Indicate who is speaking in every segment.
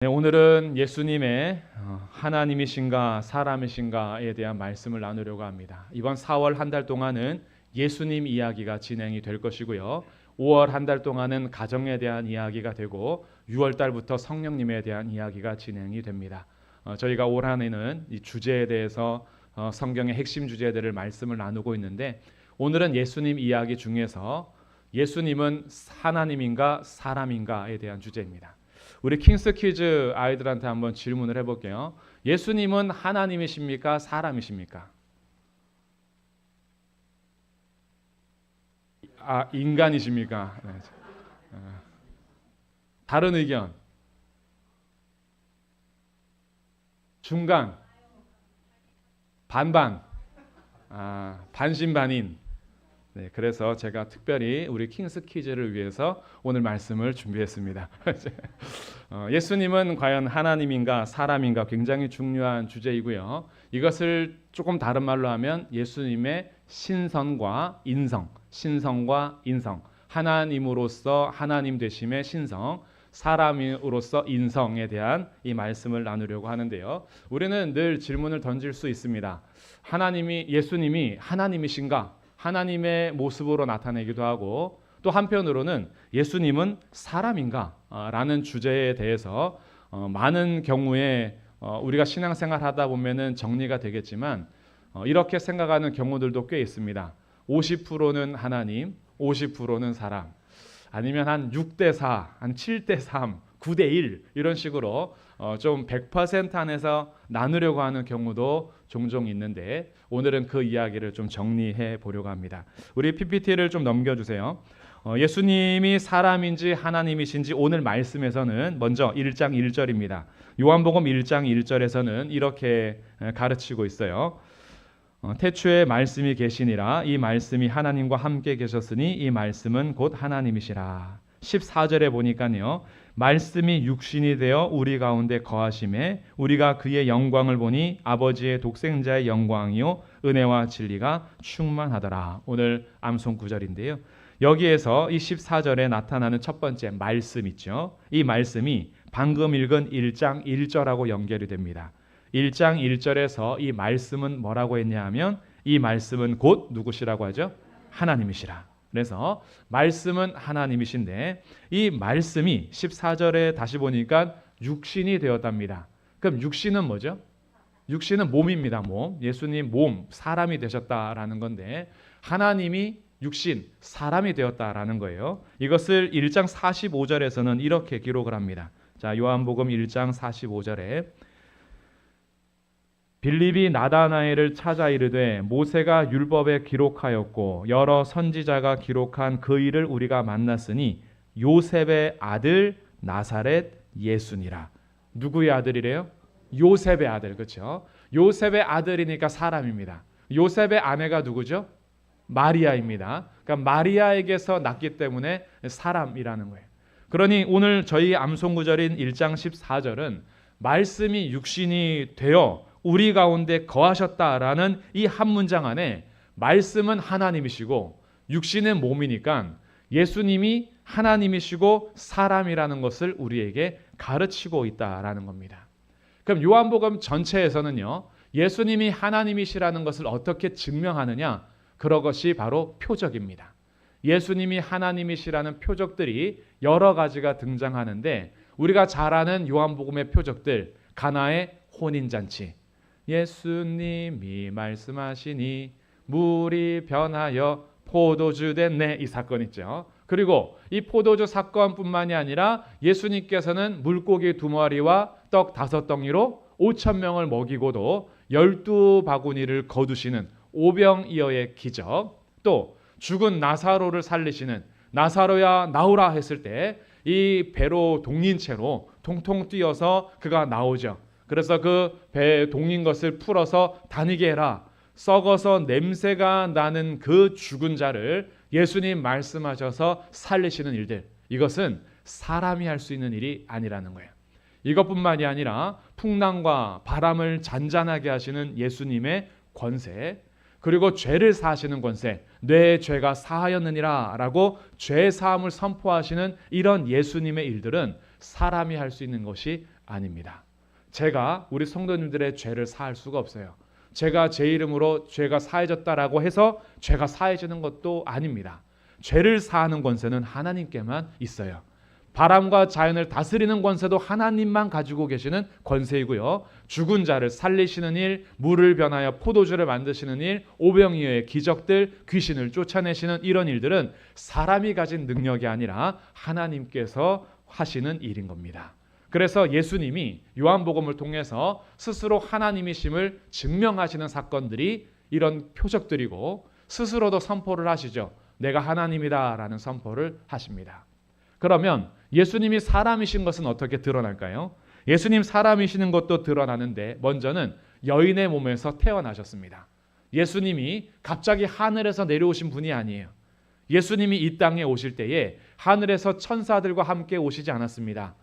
Speaker 1: 네, 오늘은 예수님의 하나님이신가 사람이신가에 대한 말씀을 나누려고 합니다. 이번 4월 한 달 동안은 예수님 이야기가 진행이 될 것이고요. 5월 한 달 동안은 가정에 대한 이야기가 되고 6월 달부터 성령님에 대한 이야기가 진행이 됩니다. 저희가 올 한해는 이 주제에 대해서 성경의 핵심 주제들을 말씀을 나누고 있는데, 오늘은 예수님 이야기 중에서 예수님은 하나님인가 사람인가에 대한 주제입니다. 우리 킹스 퀴즈 아이들한테 한번 질문을 해볼게요. 예수님은 하나님이십니까? 사람이십니까? 인간이십니까? 네. 다른 의견? 중간? 반반? 반신반인? 네, 그래서 제가 특별히 우리 킹스 퀴즈를 위해서 오늘 말씀을 준비했습니다. 예수님은 과연 하나님인가 사람인가 굉장히 중요한 주제이고요. 이것을 조금 다른 말로 하면 예수님의 신성과 인성, 신성과 인성, 하나님으로서 하나님 되심의 신성, 사람으로서 인성에 대한 이 말씀을 나누려고 하는데요. 우리는 늘 질문을 던질 수 있습니다. 예수님이 하나님이신가? 하나님의 모습으로 나타내기도 하고, 또 한편으로는 예수님은 사람인가? 라는 주제에 대해서 많은 경우에 우리가 신앙생활 하다 보면은 정리가 되겠지만 이렇게 생각하는 경우들도 꽤 있습니다. 50%는 하나님, 50%는 사람, 아니면 한 6대4, 한 7대3, 9대1 이런 식으로 좀 100% 안에서 나누려고 하는 경우도 종종 있는데, 오늘은 그 이야기를 좀 정리해 보려고 합니다. 우리 PPT를 좀 넘겨주세요. 예수님이 사람인지 하나님이신지 오늘 말씀에서는 먼저 1장 1절입니다. 요한복음 1장 1절에서는 이렇게 가르치고 있어요. 태초에 말씀이 계시니라. 이 말씀이 하나님과 함께 계셨으니 이 말씀은 곧 하나님이시라. 14절에 보니까요, 말씀이 육신이 되어 우리 가운데 거하심에 우리가 그의 영광을 보니 아버지의 독생자의 영광이요 은혜와 진리가 충만하더라. 오늘 암송 구절인데요, 여기에서 이 14절에 나타나는 첫 번째 말씀 있죠. 이 말씀이 방금 읽은 1장 1절하고 연결이 됩니다. 1장 1절에서 이 말씀은 뭐라고 했냐 하면, 이 말씀은 곧 누구시라고 하죠? 하나님이시라. 그래서 말씀은 하나님이신데, 이 말씀이 14절에 다시 보니까 육신이 되었답니다. 그럼 육신은 뭐죠? 육신은 몸입니다. 몸. 예수님 몸, 사람이 되셨다라는 건데, 하나님이 육신, 사람이 되었다라는 거예요. 이것을 1장 45절에서는 이렇게 기록을 합니다. 자, 요한복음 1장 45절에 빌립이 나다나엘을 찾아 이르되 모세가 율법에 기록하였고 여러 선지자가 기록한 그 일을 우리가 만났으니 요셉의 아들 나사렛 예수니라. 누구의 아들이래요? 요셉의 아들. 그렇죠? 요셉의 아들이니까 사람입니다. 요셉의 아내가 누구죠? 마리아입니다. 그러니까 마리아에게서 났기 때문에 사람이라는 거예요. 그러니 오늘 저희 암송 구절인 1장 14절은 말씀이 육신이 되어 우리 가운데 거하셨다라는 이 한 문장 안에 말씀은 하나님이시고 육신은 몸이니까 예수님이 하나님이시고 사람이라는 것을 우리에게 가르치고 있다라는 겁니다. 그럼 요한복음 전체에서는요, 예수님이 하나님이시라는 것을 어떻게 증명하느냐? 그런 것이 바로 표적입니다. 예수님이 하나님이시라는 표적들이 여러 가지가 등장하는데, 우리가 잘 아는 요한복음의 표적들, 가나의 혼인잔치, 예수님이 말씀하시니 물이 변하여 포도주 됐네, 이 사건 있죠. 그리고 이 포도주 사건뿐만이 아니라 예수님께서는 물고기 2마리와 떡 5덩이로 5,000명을 먹이고도 12바구니를 거두시는 오병이어의 기적, 또 죽은 나사로를 살리시는 나사로야 나오라 했을 때 이 배로 동인 채로 통통 뛰어서 그가 나오죠. 그래서 그 배에 동인 것을 풀어서 다니게 해라. 썩어서 냄새가 나는 그 죽은 자를 예수님 말씀하셔서 살리시는 일들, 이것은 사람이 할 수 있는 일이 아니라는 거예요. 이것뿐만이 아니라 풍랑과 바람을 잔잔하게 하시는 예수님의 권세, 그리고 죄를 사하시는 권세, 내 죄가 사하였느니라 라고 죄 사함을 선포하시는 이런 예수님의 일들은 사람이 할 수 있는 것이 아닙니다. 제가 우리 성도님들의 죄를 사할 수가 없어요. 제가 제 이름으로 죄가 사해졌다라고 해서 죄가 사해지는 것도 아닙니다. 죄를 사하는 권세는 하나님께만 있어요. 바람과 자연을 다스리는 권세도 하나님만 가지고 계시는 권세이고요. 죽은 자를 살리시는 일, 물을 변하여 포도주를 만드시는 일, 오병이어의 기적들, 귀신을 쫓아내시는 이런 일들은 사람이 가진 능력이 아니라 하나님께서 하시는 일인 겁니다. 그래서 예수님이 요한복음을 통해서 스스로 하나님이심을 증명하시는 사건들이 이런 표적들이고, 스스로도 선포를 하시죠. 내가 하나님이다 라는 선포를 하십니다. 그러면 예수님이 사람이신 것은 어떻게 드러날까요? 예수님 사람이시는 것도 드러나는데, 먼저는 여인의 몸에서 태어나셨습니다. 예수님이 갑자기 하늘에서 내려오신 분이 아니에요. 예수님이 이 땅에 오실 때에 하늘에서 천사들과 함께 오시지 않았습니다.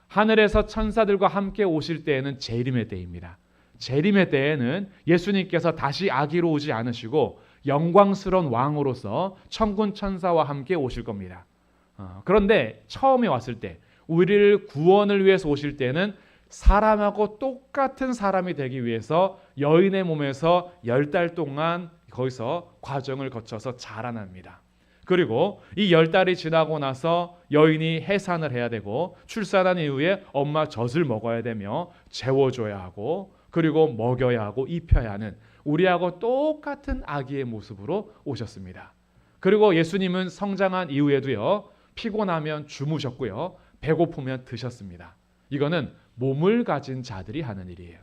Speaker 1: 하늘에서 천사들과 함께 오실 때에는 재림의 때입니다. 재림의 때에는 예수님께서 다시 아기로 오지 않으시고 영광스러운 왕으로서 천군 천사와 함께 오실 겁니다. 그런데 처음에 왔을 때, 우리를 구원을 위해서 오실 때는 사람하고 똑같은 사람이 되기 위해서 여인의 몸에서 10달 동안 거기서 과정을 거쳐서 자라납니다. 그리고 이 10달이 지나고 나서 여인이 해산을 해야 되고, 출산한 이후에 엄마 젖을 먹어야 되며 재워줘야 하고, 그리고 먹여야 하고 입혀야 하는 우리하고 똑같은 아기의 모습으로 오셨습니다. 그리고 예수님은 성장한 이후에도요, 피곤하면 주무셨고요, 배고프면 드셨습니다. 이거는 몸을 가진 자들이 하는 일이에요.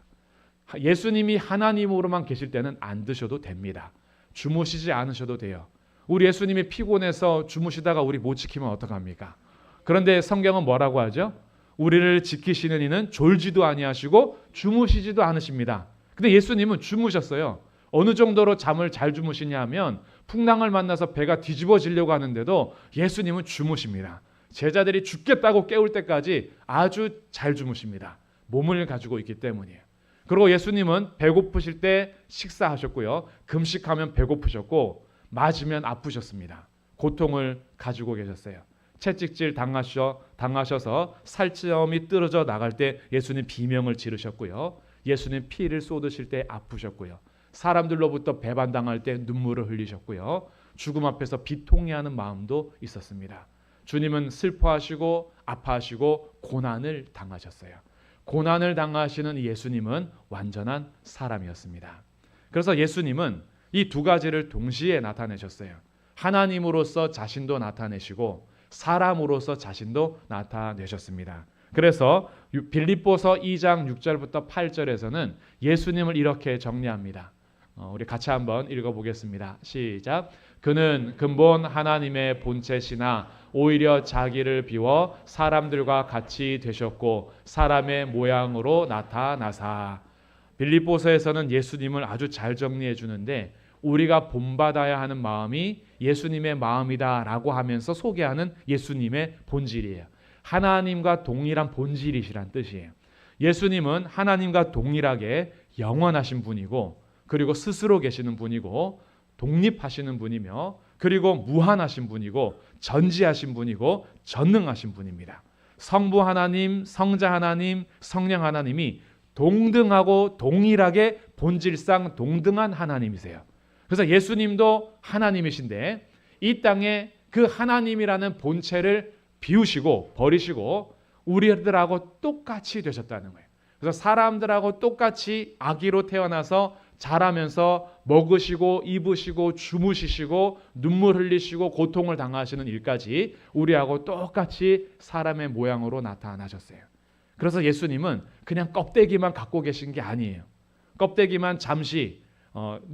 Speaker 1: 예수님이 하나님으로만 계실 때는 안 드셔도 됩니다. 주무시지 않으셔도 돼요. 우리 예수님이 피곤해서 주무시다가 우리 못 지키면 어떡합니까? 그런데 성경은 뭐라고 하죠? 우리를 지키시는 이는 졸지도 아니하시고 주무시지도 않으십니다. 근데 예수님은 주무셨어요. 어느 정도로 잠을 잘 주무시냐 하면, 풍랑을 만나서 배가 뒤집어지려고 하는데도 예수님은 주무십니다. 제자들이 죽겠다고 깨울 때까지 아주 잘 주무십니다. 몸을 가지고 있기 때문이에요. 그리고 예수님은 배고프실 때 식사하셨고요, 금식하면 배고프셨고, 맞으면 아프셨습니다. 고통을 가지고 계셨어요. 채찍질 당하셔서 살점이 떨어져 나갈 때 예수님 비명을 지르셨고요, 예수님 피를 쏟으실 때 아프셨고요, 사람들로부터 배반당할 때 눈물을 흘리셨고요, 죽음 앞에서 비통해하는 마음도 있었습니다. 주님은 슬퍼하시고 아파하시고 고난을 당하셨어요. 고난을 당하시는 예수님은 완전한 사람이었습니다. 그래서 예수님은 이 두 가지를 동시에 나타내셨어요. 하나님으로서 자신도 나타내시고 사람으로서 자신도 나타내셨습니다. 그래서 빌립보서 2장 6절부터 8절에서는 예수님을 이렇게 정리합니다. 우리 같이 한번 읽어보겠습니다. 시작. 그는 근본 하나님의 본체시나 오히려 자기를 비워 사람들과 같이 되셨고 사람의 모양으로 나타나사. 빌립보서에서는 예수님을 아주 잘 정리해 주는데, 우리가 본받아야 하는 마음이 예수님의 마음이다라고 하면서 소개하는 예수님의 본질이에요. 하나님과 동일한 본질이시란 뜻이에요. 예수님은 하나님과 동일하게 영원하신 분이고, 그리고 스스로 계시는 분이고, 독립하시는 분이며, 그리고 무한하신 분이고, 전지하신 분이고, 전능하신 분입니다. 성부 하나님, 성자 하나님, 성령 하나님이 동등하고 동일하게 본질상 동등한 하나님이세요. 그래서 예수님도 하나님이신데 이 땅에 그 하나님이라는 본체를 비우시고 버리시고 우리들하고 똑같이 되셨다는 거예요. 그래서 사람들하고 똑같이 아기로 태어나서 자라면서 먹으시고 입으시고 주무시시고 눈물 흘리시고 고통을 당하시는 일까지 우리하고 똑같이 사람의 모양으로 나타나셨어요. 그래서 예수님은 그냥 껍데기만 갖고 계신 게 아니에요. 껍데기만 잠시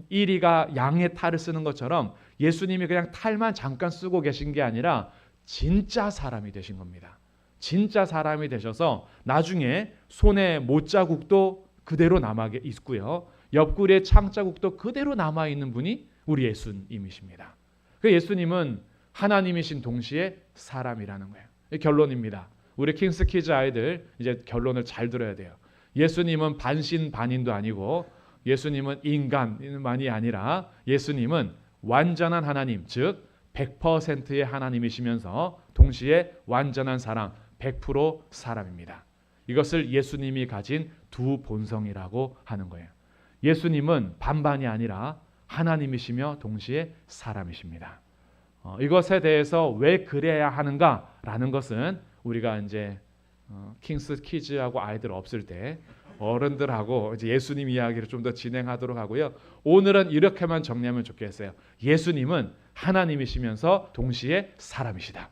Speaker 1: 이리가 양의 탈을 쓰는 것처럼 예수님이 그냥 탈만 잠깐 쓰고 계신 게 아니라 진짜 사람이 되신 겁니다. 진짜 사람이 되셔서 나중에 손에 못자국도 그대로 남아 있고요, 옆구리에 창자국도 그대로 남아 있는 분이 우리 예수님이십니다. 그 예수님은 하나님이신 동시에 사람이라는 거예요. 결론입니다. 우리 킹스키즈 아이들 이제 결론을 잘 들어야 돼요. 예수님은 반신반인도 아니고 예수님은 인간만이 아니라 예수님은 완전한 하나님, 즉 100%의 하나님이시면서 동시에 완전한 사람, 100% 사람입니다. 이것을 예수님이 가진 두 본성이라고 하는 거예요. 예수님은 반반이 아니라 하나님이시며 동시에 사람이십니다. 이것에 대해서 왜 그래야 하는가라는 것은 우리가 이제 킹스 퀴즈하고 아이들 없을 때 어른들하고 이제 예수님 이야기를 좀 더 진행하도록 하고요. 오늘은 이렇게만 정리하면 좋겠어요. 예수님은 하나님이시면서 동시에 사람이시다.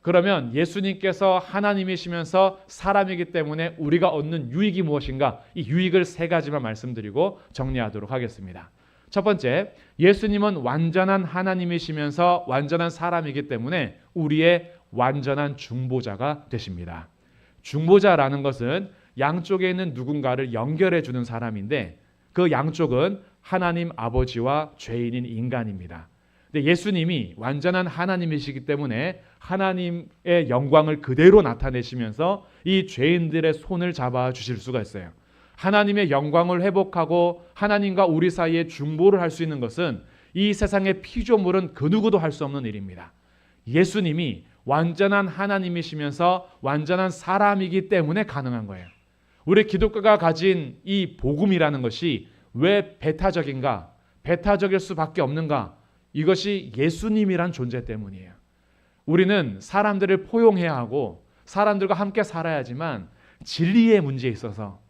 Speaker 1: 그러면 예수님께서 하나님이시면서 사람이기 때문에 우리가 얻는 유익이 무엇인가? 이 유익을 세 가지만 말씀드리고 정리하도록 하겠습니다. 첫 번째, 예수님은 완전한 하나님이시면서 완전한 사람이기 때문에 우리의 완전한 중보자가 되십니다. 중보자라는 것은 양쪽에 있는 누군가를 연결해 주는 사람인데 그 양쪽은 하나님 아버지와 죄인인 인간입니다. 근데 예수님이 완전한 하나님이시기 때문에 하나님의 영광을 그대로 나타내시면서 이 죄인들의 손을 잡아 주실 수가 있어요. 하나님의 영광을 회복하고 하나님과 우리 사이에 중보를 할 수 있는 것은 이 세상의 피조물은 그 누구도 할 수 없는 일입니다. 예수님이 완전한 하나님이시면서 완전한 사람이기 때문에 가능한 거예요. 우리 기독교가 가진 이 복음이라는 것이 왜 배타적인가? 배타적일 수밖에 없는가? 이것이 예수님이란 존재 때문이에요. 우리는 사람들을 포용해야 하고 사람들과 함께 살아야지만 진리의 문제에 있어서,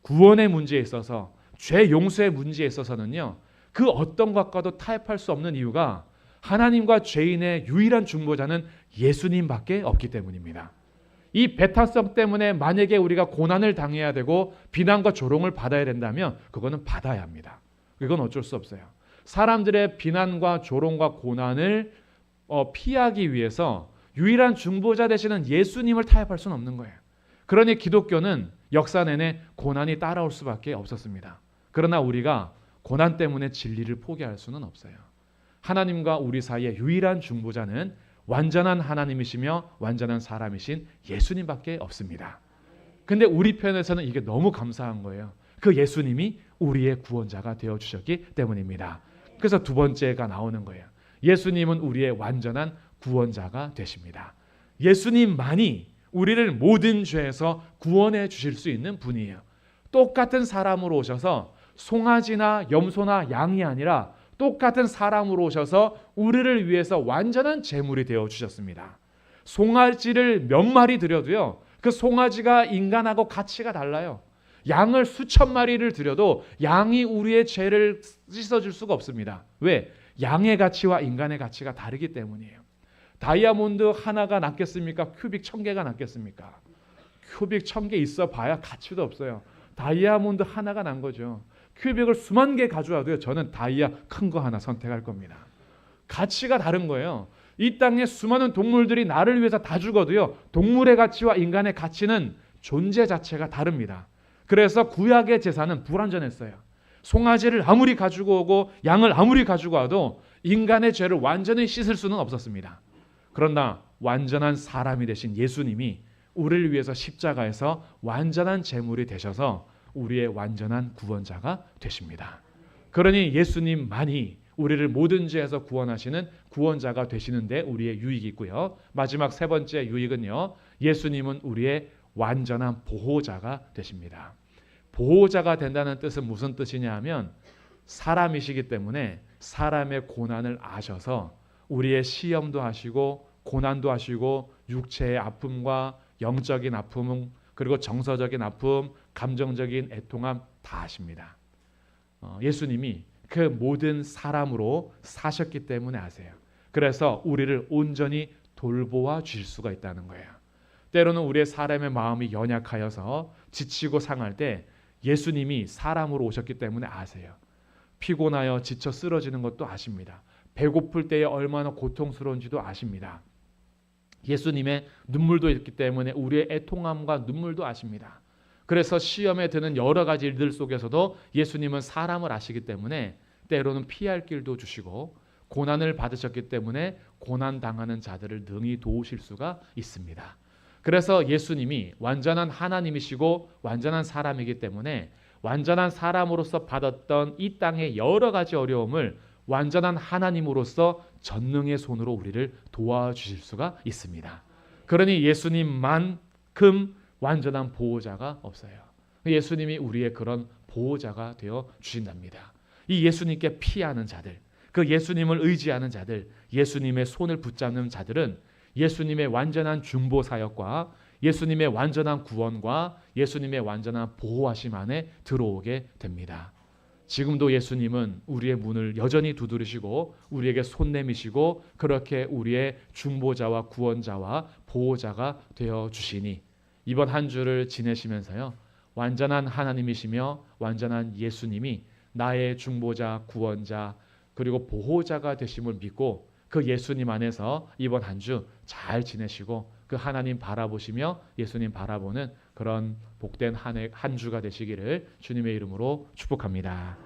Speaker 1: 구원의 문제에 있어서, 죄 용서의 문제에 있어서는요, 그 어떤 것과도 타협할 수 없는 이유가 하나님과 죄인의 유일한 중보자는 예수님밖에 없기 때문입니다. 이 배타성 때문에 만약에 우리가 고난을 당해야 되고 비난과 조롱을 받아야 된다면 그거는 받아야 합니다. 이건 어쩔 수 없어요. 사람들의 비난과 조롱과 고난을 피하기 위해서 유일한 중보자 되시는 예수님을 타협할 수는 없는 거예요. 그러니 기독교는 역사 내내 고난이 따라올 수밖에 없었습니다. 그러나 우리가 고난 때문에 진리를 포기할 수는 없어요. 하나님과 우리 사이의 유일한 중보자는 완전한 하나님이시며 완전한 사람이신 예수님밖에 없습니다. 근데 우리 편에서는 이게 너무 감사한 거예요. 그 예수님이 우리의 구원자가 되어주셨기 때문입니다. 그래서 두 번째가 나오는 거예요. 예수님은 우리의 완전한 구원자가 되십니다. 예수님만이 우리를 모든 죄에서 구원해 주실 수 있는 분이에요. 똑같은 사람으로 오셔서 송아지나 염소나 양이 아니라 똑같은 사람으로 오셔서 우리를 위해서 완전한 제물이 되어 주셨습니다. 송아지를 몇 마리 드려도요, 그 송아지가 인간하고 가치가 달라요. 양을 수천 마리를 드려도 양이 우리의 죄를 씻어줄 수가 없습니다. 왜? 양의 가치와 인간의 가치가 다르기 때문이에요. 다이아몬드 하나가 낫겠습니까? 큐빅 1000개가 낫겠습니까? 큐빅 1000개 있어 봐야 가치도 없어요. 다이아몬드 하나가 난 거죠. 큐빅을 수만 개 가져와도요, 저는 다이아 큰 거 하나 선택할 겁니다. 가치가 다른 거예요. 이 땅에 수많은 동물들이 나를 위해서 다 죽어도요, 동물의 가치와 인간의 가치는 존재 자체가 다릅니다. 그래서 구약의 제사는 불완전했어요. 송아지를 아무리 가지고 오고 양을 아무리 가지고 와도 인간의 죄를 완전히 씻을 수는 없었습니다. 그러나 완전한 사람이 되신 예수님이 우리를 위해서 십자가에서 완전한 제물이 되셔서 우리의 완전한 구원자가 되십니다. 그러니 예수님만이 우리를 모든 죄에서 구원하시는 구원자가 되시는데 우리의 유익이 있고요. 마지막 세 번째 유익은요, 예수님은 우리의 완전한 보호자가 되십니다. 보호자가 된다는 뜻은 무슨 뜻이냐 하면 사람이시기 때문에 사람의 고난을 아셔서 우리의 시험도 하시고 고난도 하시고 육체의 아픔과 영적인 아픔 그리고 정서적인 아픔, 감정적인 애통함 다 하십니다. 예수님이 그 모든 사람으로 사셨기 때문에 아세요. 그래서 우리를 온전히 돌보아 주실 수가 있다는 거예요. 때로는 우리의 사람의 마음이 연약하여서 지치고 상할 때 예수님이 사람으로 오셨기 때문에 아세요. 피곤하여 지쳐 쓰러지는 것도 아십니다. 배고플 때에 얼마나 고통스러운지도 아십니다. 예수님의 눈물도 있기 때문에 우리의 애통함과 눈물도 아십니다. 그래서 시험에 드는 여러 가지 일들 속에서도 예수님은 사람을 아시기 때문에 때로는 피할 길도 주시고 고난을 받으셨기 때문에 고난당하는 자들을 능히 도우실 수가 있습니다. 그래서 예수님이 완전한 하나님이시고 완전한 사람이기 때문에 완전한 사람으로서 받았던 이 땅의 여러 가지 어려움을 완전한 하나님으로서 전능의 손으로 우리를 도와주실 수가 있습니다. 그러니 예수님만큼 완전한 보호자가 없어요. 예수님이 우리의 그런 보호자가 되어 주신답니다. 이 예수님께 피하는 자들, 그 예수님을 의지하는 자들, 예수님의 손을 붙잡는 자들은 예수님의 완전한 중보 사역과 예수님의 완전한 구원과 예수님의 완전한 보호하심 안에 들어오게 됩니다. 지금도 예수님은 우리의 문을 여전히 두드리시고 우리에게 손 내미시고 그렇게 우리의 중보자와 구원자와 보호자가 되어 주시니 이번 한 주를 지내시면서요, 완전한 하나님이시며 완전한 예수님이 나의 중보자, 구원자 그리고 보호자가 되심을 믿고 그 예수님 안에서 이번 한 주 잘 지내시고 그 하나님 바라보시며 예수님 바라보는 그런 복된 한 주가 되시기를 주님의 이름으로 축복합니다.